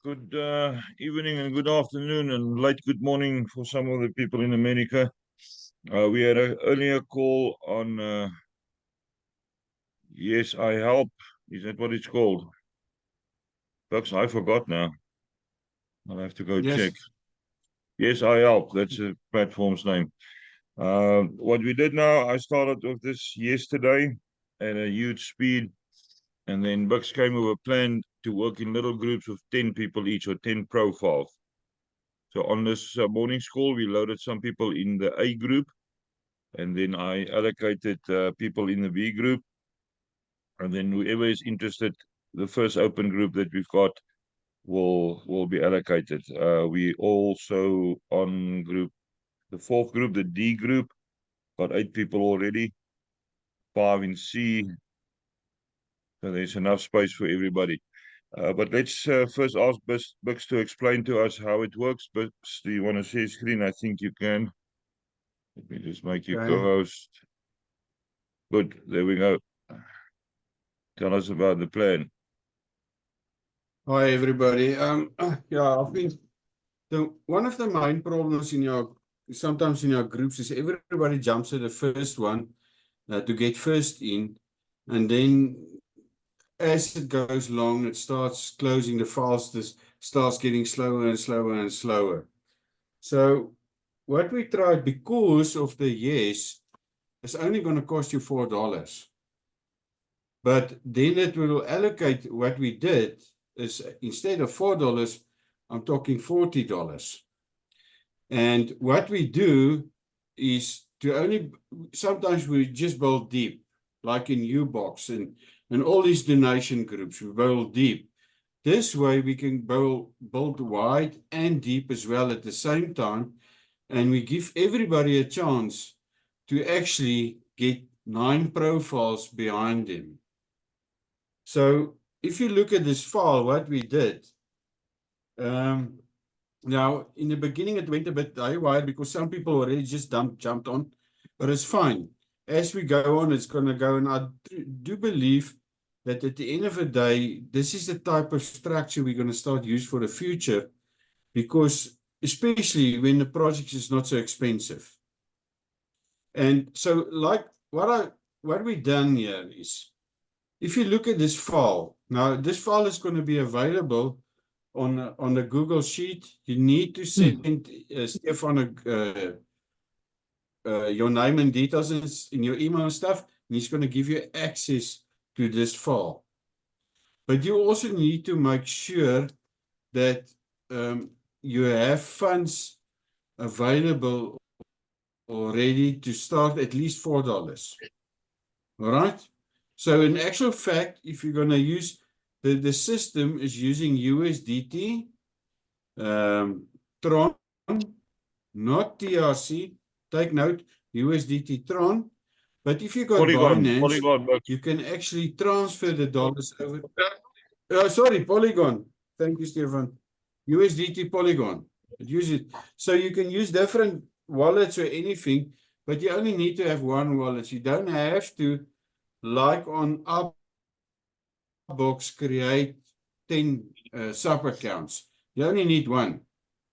Good evening and good afternoon and late good morning for some of the people in America. We had an earlier call on Yes, I Help. Is that what it's called? Buks, I forgot now. I'll have to go check. Yes. Yes, I Help. That's the platform's name. What we did now, I started with this yesterday at a huge speed, and then Bucks came with a plan to work in little groups of 10 people each or 10 profiles. So on this morning call, we loaded some people in the A group, and then I allocated people in the B group, and then whoever is interested, the first open group that we've got will be allocated. We also on the fourth group, the D group, got 8 people already, 5 in C, so there's enough space for everybody. But let's first ask Bucks to explain to us how it works. Bucks, do you want to share screen? I think you can. Let me just make you Okay. co-host. Good, there we go. Tell us about the plan. Hi, everybody. Yeah, I think one of the main problems sometimes in your groups is everybody jumps at the first one to get first in, and then as it goes along, it starts closing the fastest, starts getting slower and slower and slower. So what we tried, because of the yes, is only going to cost you $4. But then it will allocate. What we did is instead of $4, I'm talking $40. And what we do is sometimes we just build deep, like in U-Box and all these donation groups, we build deep. This way we can build wide and deep as well at the same time. And we give everybody a chance to actually get 9 profiles behind them. So if you look at this file, what we did, now in the beginning it went a bit haywire because some people already just jumped on, but it's fine. As we go on, it's going to go, and I do believe that at the end of the day, this is the type of structure we're going to start use for the future, because especially when the project is not so expensive. And so like what we've done here is, if you look at this file, now this file is going to be available on the Google Sheet. You need to send Stefan your name and details in your email and stuff, and he's going to give you access to this file. But you also need to make sure that you have funds available already to start at least $4. All right? So in actual fact, if you're going to use, the system is using USDT, Tron, not TRC. Take note, USDT Tron. But if you got Binance, you can actually transfer the dollars over. Sorry, Polygon. Thank you, Stefan. USDT Polygon. Use it. So you can use different wallets or anything, but you only need to have one wallet. You don't have to, like on our box, create 10 sub accounts. You only need one.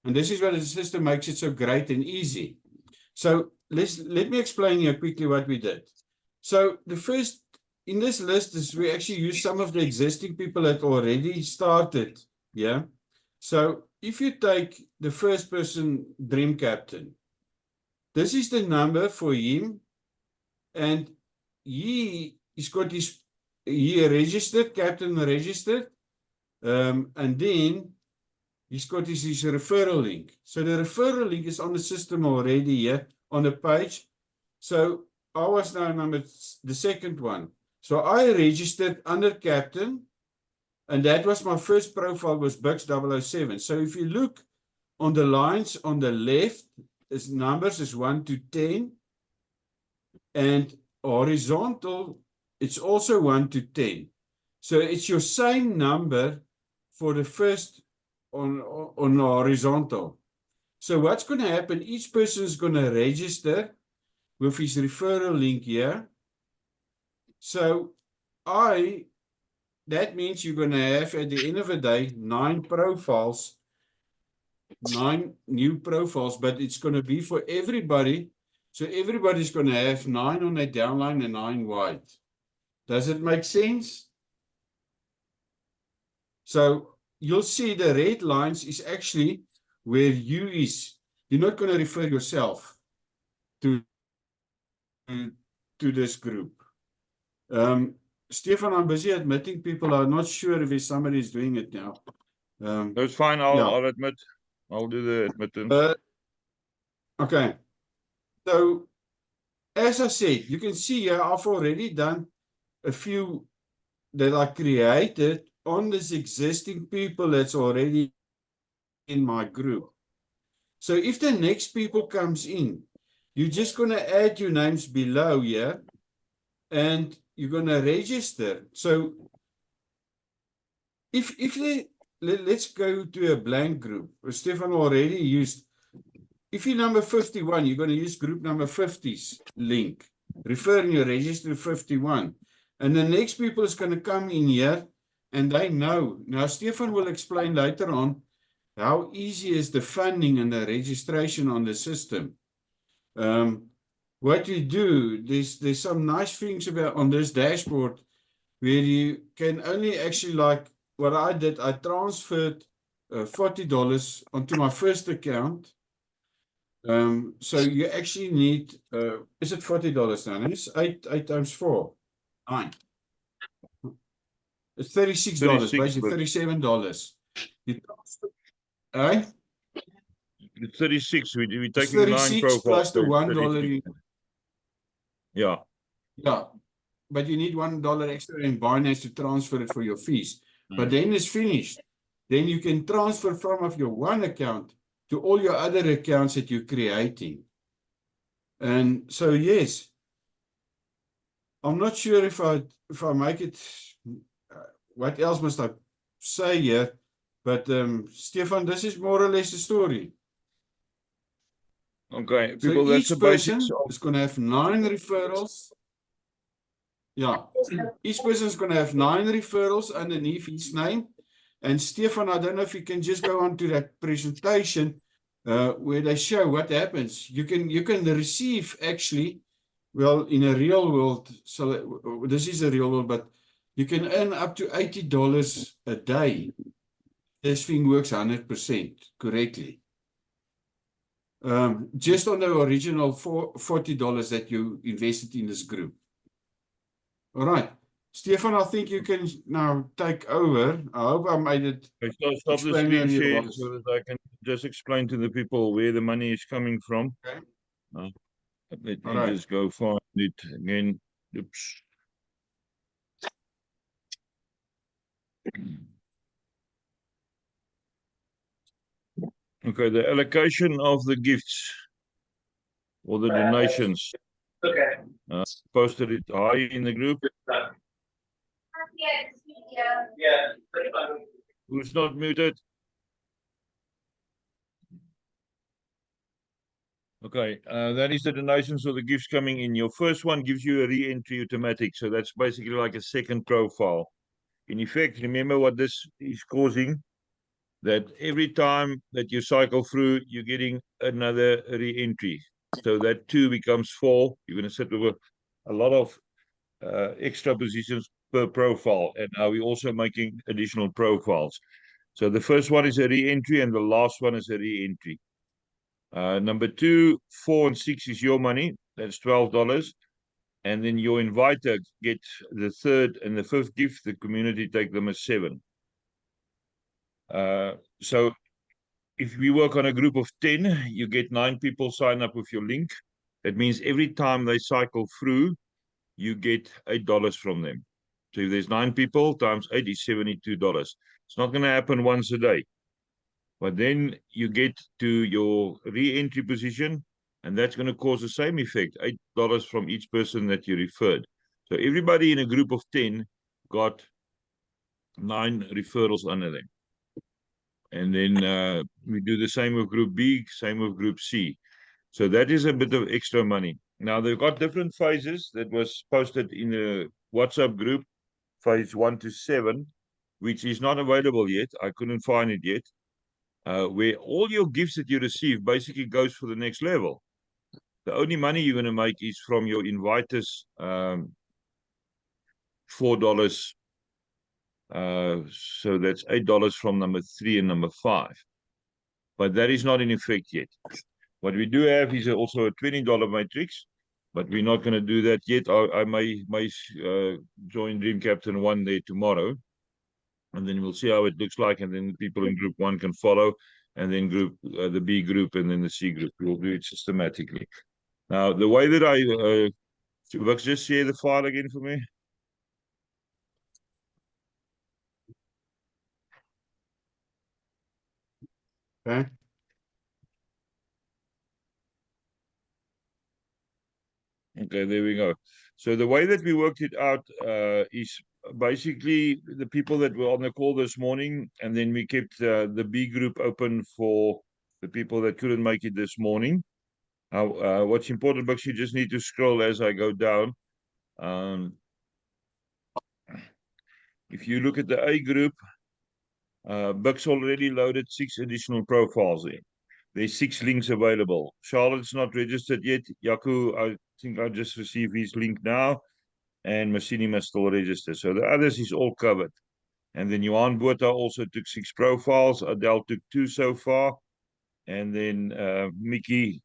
And this is where the system makes it so great and easy. So let me explain here quickly what we did. So the first in this list is we actually use some of the existing people that already started. Yeah. So if you take the first person, Dream Captain, this is the number for him, and he registered, Captain registered, and then he's got his referral link. So the referral link is on the system already here on the page. So I was now the second one. So I registered under Captain, and that was my first profile, was Buks 007. So if you look on the lines on the left, its numbers is 1 to 10, and horizontal, it's also 1 to 10. So it's your same number for the first on horizontal. So what's going to happen, each person is going to register with his referral link here. So I that means you're going to have at the end of the day 9 profiles, 9 new profiles, but it's going to be for everybody. So everybody's going to have 9 on a downline and 9 wide. Does it make sense? So you'll see the red lines is actually where you is. You're not going to refer yourself to this group. Stefan, I'm busy admitting people. I'm not sure if somebody is doing it now. That's fine. I'll yeah. I'll admit. I'll do the admittance. Okay. So as I said, you can see here I've already done a few that I created on this existing people that's already in my group. So if the next people comes in, you're just going to add your names below here and you're going to register. So if they, let's go to a blank group. Stefan already used, if you're number 51, you're going to use group number 50's link. Referring your register 51. And the next people is going to come in here and they know. Now, Stefan will explain later on how easy is the funding and the registration on the system. What you do, there's some nice things about on this dashboard where you can only actually, like what I did, I transferred $40 onto my first account. So you actually need, is it $40 now? It's 8 times 4, 9. It's $36, 36, basically but $37. You transfer, eh? it's 36. We're It's taking 9 36 profiles. plus the So it's $1. 36. Yeah. Yeah, but you need $1 extra in Binance to transfer it for your fees. But then it's finished. Then you can transfer from of your one account to all your other accounts that you're creating. And so, yes, I'm not sure if I make it, what else must I say here? But Stefan, this is more or less the story. Okay, So people, that's the each basics person of. is going to have 9 referrals. Yeah, each person is going to have 9 referrals underneath each name. And Stefan, I don't know if you can just go on to that presentation where they show what happens. You can receive actually, well, in a real world, so this is a real world, but you can earn up to $80 a day. This thing works 100% correctly. Just on the original $40 that you invested in this group. All right. Stefan, I think you can now take over. I hope I made it. Stop the Explain screen where you share was. so that I can just explain to the people where the money is coming from. Okay. Let All me right. just go find it again. Oops. Okay, the allocation of the gifts or the donations. Okay. Posted it high in the group. Yeah. Who's not muted? Okay, that is the donations or the gifts coming in. Your first one gives you a re-entry automatic. So that's basically like a second profile. In effect, remember what this is causing? That every time that you cycle through, you're getting another re-entry. So that 2 becomes 4. You're going to sit with a lot of extra positions per profile. And now we're also making additional profiles. So the first one is a re-entry and the last one is a re-entry. Number 2, 4, and 6 is your money. That's $12. And then your inviter gets the third and the fifth gift. The community take them as 7. So if we work on a group of 10, you get 9 people sign up with your link. That means every time they cycle through, you get $8 from them. So if there's 9 people times 8 is $72. It's not going to happen once a day. But then you get to your re-entry position, and that's going to cause the same effect, $8 from each person that you referred. So everybody in a group of 10 got 9 referrals under them. And then we do the same with group B, same with group C. So that is a bit of extra money. Now, they've got different phases that was posted in the WhatsApp group. phase 1 to 7, which is not available yet. I couldn't find it yet. Where all your gifts that you receive basically goes for the next level. The only money you're going to make is from your inviters, $4. So that's $8 from number 3 and number 5. But that is not in effect yet. What we do have is also a $20 matrix, but we're not going to do that yet. I may join Dream Captain 1 there tomorrow, and then we'll see how it looks like, and then people in group 1 can follow, and then the B group, and then the C group. We'll do it systematically. Now, the way that Buks, just share the file again for me. Okay. Okay, there we go. So the way that we worked it out is basically the people that were on the call this morning, and then we kept the B group open for the people that couldn't make it this morning. Now, what's important, Buks, you just need to scroll as I go down. If you look at the A group, Buks already loaded 6 additional profiles there. There's 6 links available. Charlotte's not registered yet. Yaku, I think I just received his link now. And Massini must still register. So the others is all covered. And then Johan Botha also took 6 profiles. Adele took 2 so far. And then Mickey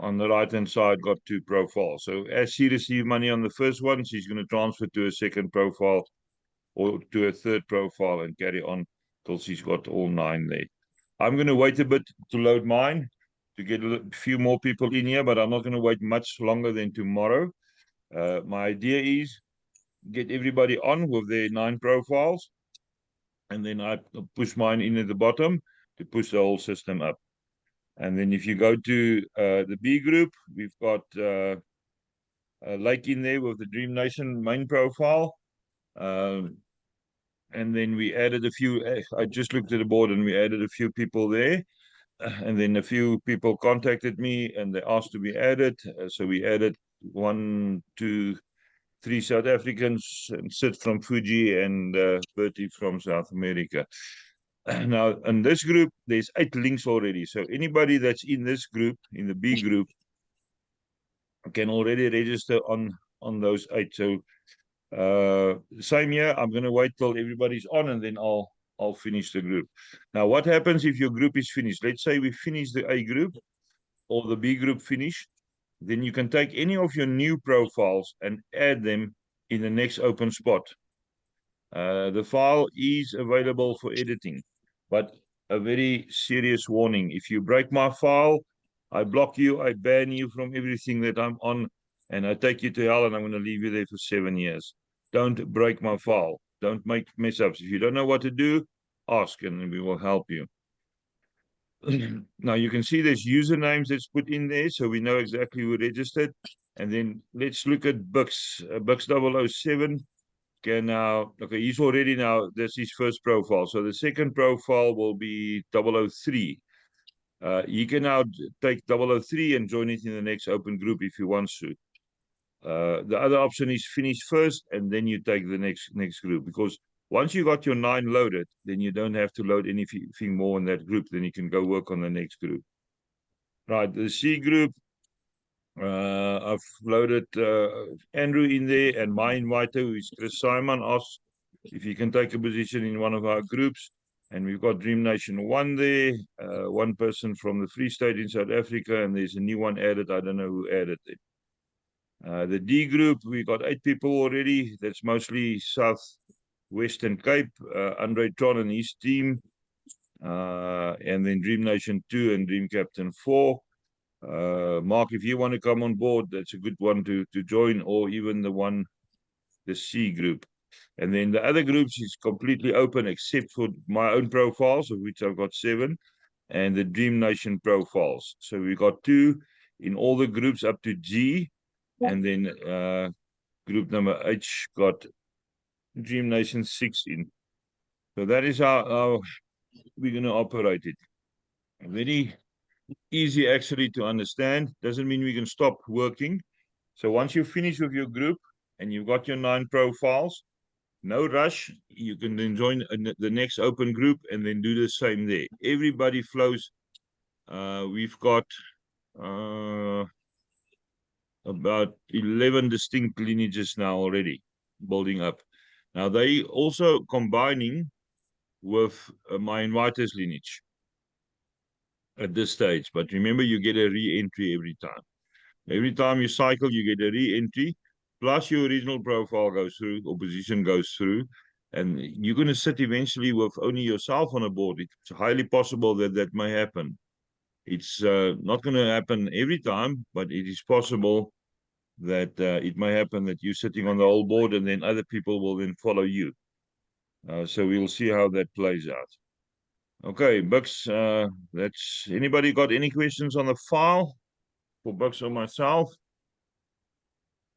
on the right-hand side got 2 profiles. So as she received money on the first one, she's going to transfer to a second profile or to a third profile and carry on till she's got all 9 there. I'm going to wait a bit to load mine to get a few more people in here, but I'm not going to wait much longer than tomorrow. My idea is get everybody on with their 9 profiles, and then I push mine in at the bottom to push the whole system up. And then if you go to the B group, we've got Lake in there with the Dream Nation main profile. And then we added a few, I just looked at the board and we added a few people there. And then a few people contacted me and they asked to be added. So we added 1, 2, 3 South Africans, and Sid from Fuji and Bertie from South America. Now, in this group, there's 8 links already. So anybody that's in this group, in the B group, can already register on those 8. So same here, I'm going to wait till everybody's on and then I'll finish the group. Now, what happens if your group is finished? Let's say we finish the A group or the B group finish. Then you can take any of your new profiles and add them in the next open spot. The file is available for editing, but a very serious warning. If you break my file, I block you, I ban you from everything that I'm on, and I take you to hell, and I'm going to leave you there for 7 years. Don't break my file. Don't make mess ups. If you don't know what to do, ask, and we will help you. Now you can see there's usernames that's put in there, so we know exactly who registered. And then let's look at Buks. Buks 007 can now, okay, he's already now, that's his first profile. So the second profile will be 003. He can now take 003 and join it in the next open group if he wants to. The other option is finish first and then you take the next group, because once you got your 9 loaded, then you don't have to load anything more in that group. Then you can go work on the next group. Right, the C group, I've loaded Andrew in there, and my inviter, who is Chris Simon, asked if he can take a position in one of our groups. And we've got Dream Nation 1 there, 1 person from the Free State in South Africa, and there's a new one added. I don't know who added it. The D group, we got 8 people already. That's mostly South Western Cape, Andre Tron and his team, and then Dream Nation 2 and Dream Captain 4. Mark, if you want to come on board, that's a good one to join, or even the C group. And then the other groups is completely open except for my own profiles, of which I've got 7, and the Dream Nation profiles. So we got 2 in all the groups up to G, and then group number H got Dream Nation 6 in. So that is how we're going to operate it. Very easy actually to understand. Doesn't mean we can stop working. So once you finish with your group and you've got your 9 profiles, No rush. You can then join the next open group and then do the same there. Everybody flows. We've got about 11 distinct lineages now already building up. Now they also combining with my inviters lineage at this stage. But remember, you get a re-entry every time. Every time you cycle, you get a re-entry, plus your original profile goes through, or position goes through, and you're going to sit eventually with only yourself on a board. It's highly possible that that may happen. It's not going to happen every time, but it is possible that it may happen that you're sitting on the whole board and then other people will then follow you. So we'll see how that plays out. Okay, Buks, that's anybody got any questions on the file for Buks or myself?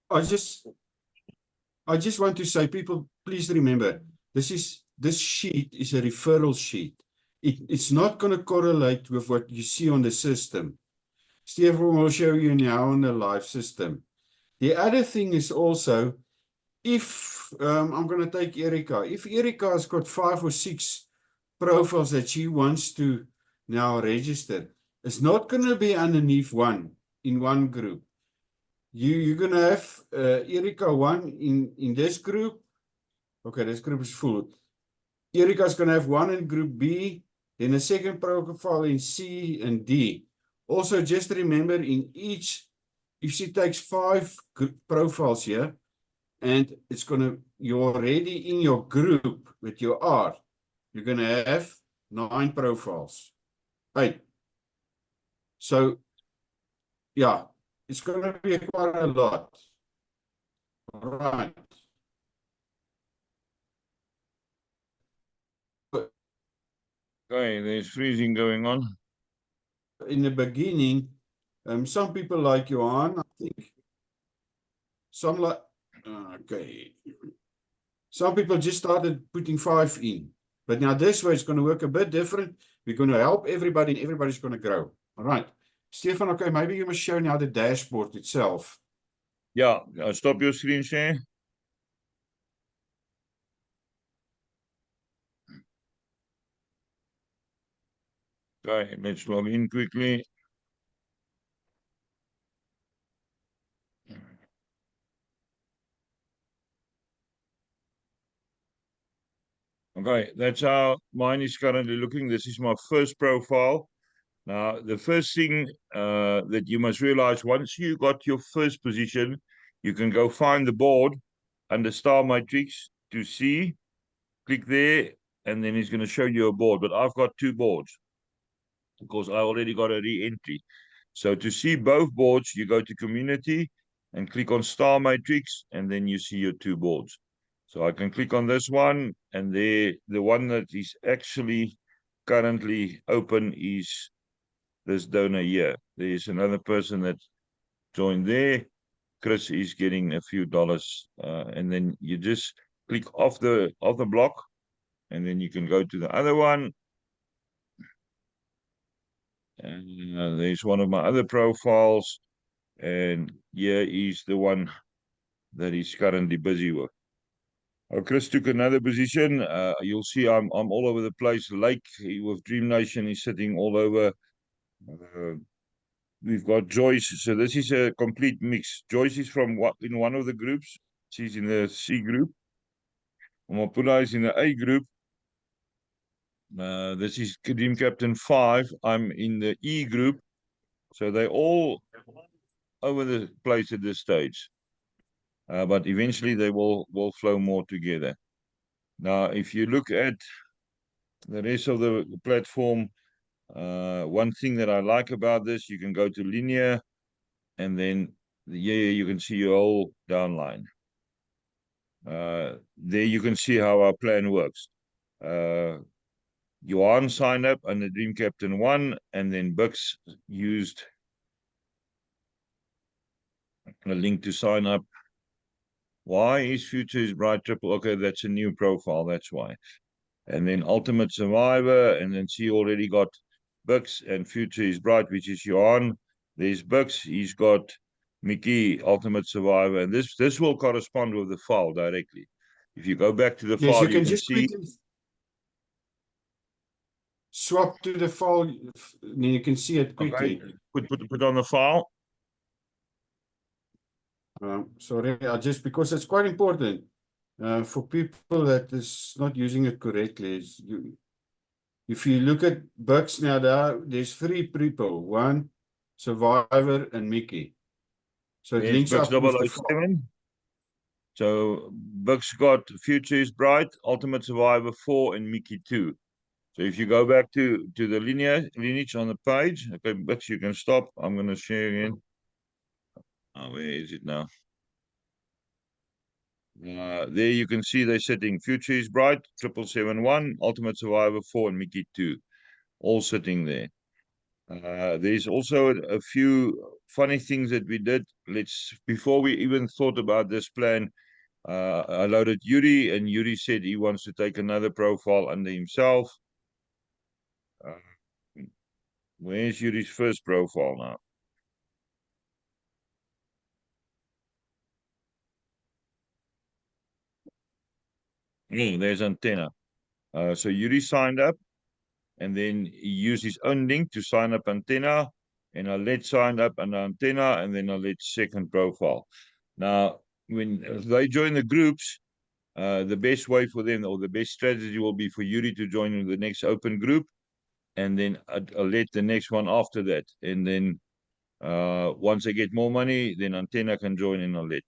I just want to say, people, please remember, this sheet is a referral sheet. It's not going to correlate with what you see on the system. Stefan will show you now on the live system. The other thing is also, if I'm going to take Erica, if Erica has got 5 or 6 profiles that she wants to now register, it's not going to be underneath one in one group. You're going to have Erica 1 in this group. Okay, this group is full. Erica's going to have 1 in group B, then a second profile in C and D. Also, just remember, in each, if she takes 5 profiles here, and it's going to, you're already in your group with your R, you're going to have 9 profiles. 8. So, yeah, it's going to be quite a lot. All right. Okay, there's freezing going on. In the beginning, some people like Johan, I think. Some like, okay. Some people just started putting 5 in. But now this way it's going to work a bit different. We're going to help everybody and everybody's going to grow. All right. Stefan, okay, maybe you must show now the dashboard itself. Yeah, stop your screen share. Okay, let's log in quickly. Okay, that's how mine is currently looking. This is my first profile. Now, the first thing that you must realize, once you got your first position, you can go find the board under star matrix to see, click there, and then it's going to show you a board. But I've got 2 boards because I already got a re-entry. So to see both boards, you go to community and click on star matrix, and then you see your 2 boards. So I can click on this one, and there, the one that is actually currently open is this donor here. There's another person that joined there. Chris is getting a few dollars, and then you just click off the block, and then you can go to the other one. And there's one of my other profiles, and here is the one that he's currently busy with. Chris took another position. You'll see I'm all over the place. Lake with Dream Nation is sitting all over. We've got Joyce. So this is a complete mix. Joyce is from in one of the groups. She's in the C group. Mapula is in the A group. This is Dream Captain 5. I'm in the E group. So they're all over the place at this stage. But eventually they will flow more together. Now, if you look at the rest of the platform, one thing that I like about this, you can go to linear, and then here you can see your whole downline. There you can see how our plan works. Johan signed up under Dream Captain 1, and then Buks used a link to sign up. Why is Future is Bright Triple? Okay, that's a new profile, that's why. And then Ultimate Survivor, and then she already got Buks, and Future is Bright, which is Johan. There's Buks, he's got Mickey, Ultimate Survivor, and this will correspond with the file directly. If you go back to the Yes, file, you can can just see. quickly swap to the file, and you can see it quickly. Okay, put on the file. Sorry, just because it's quite important for people that is not using it correctly. If you look at Buks now, there's three people: one, Survivor, and Mickey. So it There's links Buks up with the file. 007. So Buks got Future is Bright, Ultimate Survivor 4, and Mickey 2. So if you go back to the lineage on the page, okay, Buks, you can stop. I'm going to share again. Oh, where is it now? There you can see they're sitting Future is Bright, 771, Ultimate Survivor 4, and Mickey 2, all sitting there. There's also a few funny things that we did. Before we even thought about this plan, I loaded Yuri, and Yuri said he wants to take another profile under himself. Where's Yuri's first profile now? Oh, there's Antenna. So Yuri signed up, and then he used his own link to sign up Antenna, and Alet signed up an Antenna, and then Alet's second profile. Now, when they join the groups, the best way for them, or the best strategy, will be for Yuri to join the next open group, and then Alet the next one after that. And then once they get more money, then Antenna can join in Alet.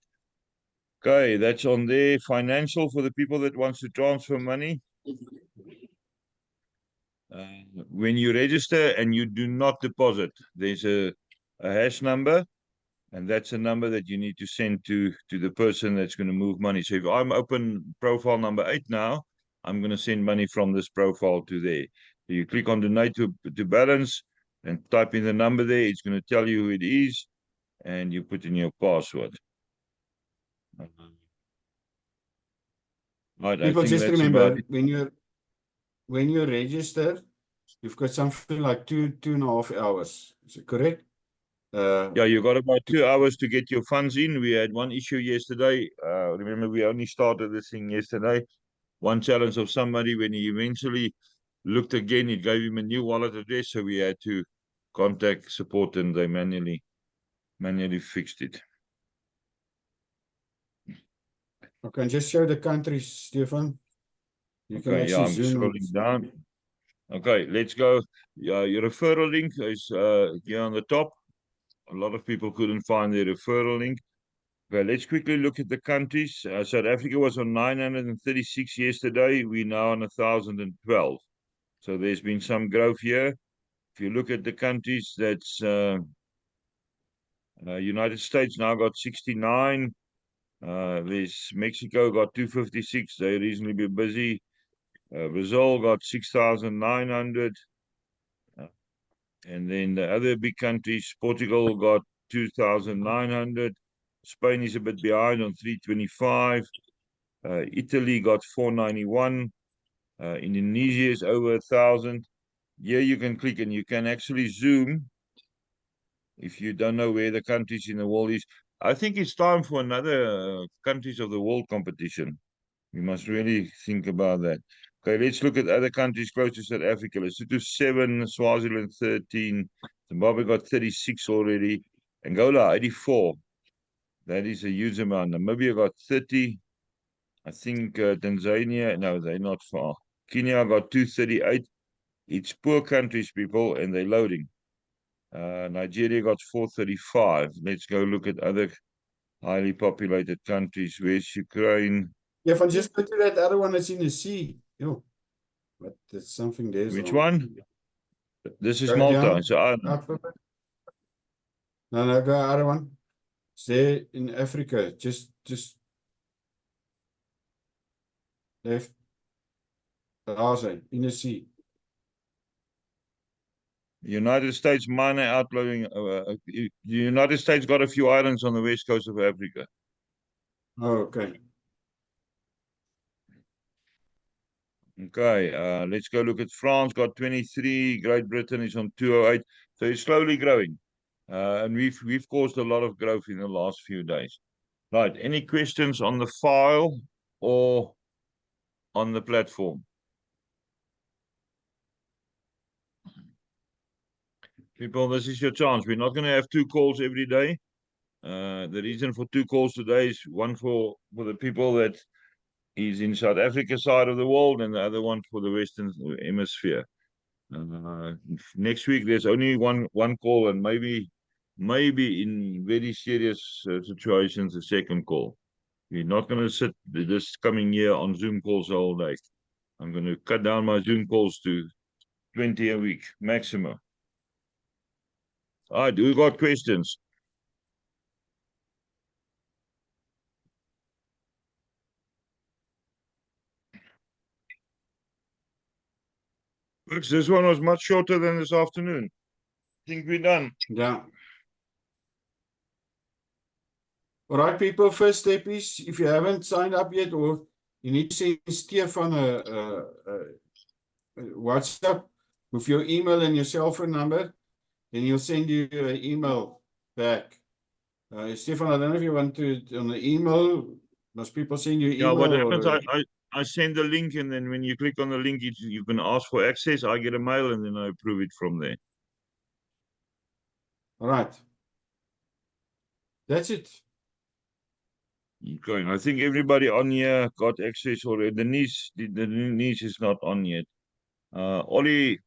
Okay, that's on there. Financial for the people that wants to transfer money. When you register and you do not deposit, there's a hash number, and that's a number that you need to send to the person that's going to move money. So if I'm open profile number 8 now, I'm going to send money from this profile to there. So you click on donate to balance and type in the number there. It's going to tell you who it is, and you put in your password. Right, People, I think just that's remember, about it. when you register, you've got something like 2.5 hours. Is it correct? Yeah, you got about 2 hours to get your funds in. We had one issue yesterday. Remember, we only started this thing yesterday. One challenge of somebody, when he eventually looked again, it gave him a new wallet address, so we had to contact support, and they manually fixed it. I can just show the countries, Stefan. You can Okay, yeah, actually I'm zoom in. scrolling down. Okay, let's go. Yeah, your referral link is here on the top. A lot of people couldn't find their referral link. Okay, let's quickly look at the countries. South Africa was on 936 yesterday. We're now on 1,012. So there's been some growth here. If you look at the countries, that's United States now got 69. There's Mexico got 256. They're reasonably busy. Brazil got 6,900. And then the other big countries, Portugal got 2,900. Spain is a bit behind on 325. Italy got 491. Indonesia is over 1,000. Here you can click and you can actually zoom if you don't know where the countries in the world is. I think it's time for another countries of the world competition. We must really think about that. Okay, let's look at other countries close to South Africa. Lesotho 7, Swaziland 13, Zimbabwe got 36 already, Angola 84. That is a huge amount. Namibia got 30. I think Tanzania, no, they're not far. Kenya got 238. It's poor countries, people, and they're loading. Nigeria got 435. Let's go look at other highly populated countries. Where's Ukraine? Yeah, if I just go to that other one that's in the sea. Yo, but there's something there's Which wrong. one? This is Go Malta. down, It's an island. up a bit. No, go other one. It's there in Africa. Just left. Gaza, in the sea. United States minor outblowing. The United States got a few islands on the west coast of Africa. Oh, okay. Okay, let's go look at France. Got 23. Great Britain is on 208. So it's slowly growing, and we've caused a lot of growth in the last few days. Right. Any questions on the file or on the platform. People, this is your chance. We're not going to have 2 calls every day. The reason for 2 calls today is one for the people that is in South Africa side of the world, and the other one for the Western Hemisphere. Next week there's only one call, and maybe in very serious situations a second call. We're not going to sit this coming year on Zoom calls all day. I'm going to cut down my Zoom calls to 20 a week maximum. All right, we got questions. Buks, this one was much shorter than this afternoon. Think we're done. Yeah. All right, people, first step is, if you haven't signed up yet, or you need to send Stefan a WhatsApp with your email and your cell phone number, then he'll send you an email back. Stefan, I don't know if you want to, on the email, must people send you email? Yeah, what happens, or, I send the link, and then when you click on the link, you can ask for access. I get a mail, and then I approve it from there. All right. That's it. Okay, I think everybody on here got access already. The niece is not on yet. Ollie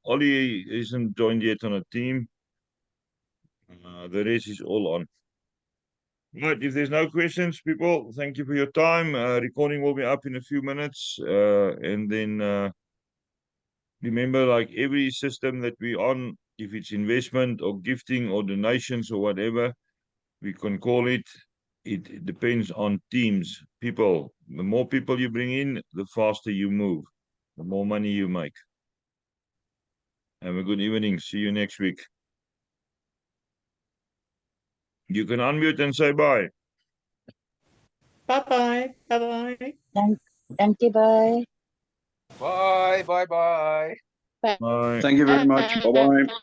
isn't joined yet on a team. The rest is all on. Right, if there's no questions, people, thank you for your time. Recording will be up in a few minutes. And then remember, like every system that we're on, if it's investment or gifting or donations or whatever, we can call it. It depends on teams. People, the more people you bring in, the faster you move, the more money you make. Have a good evening. See you next week. You can unmute and say bye. Bye-bye. Bye-bye. Thank you, bye. Bye, bye, bye. Bye. Thank you very much. Bye-bye.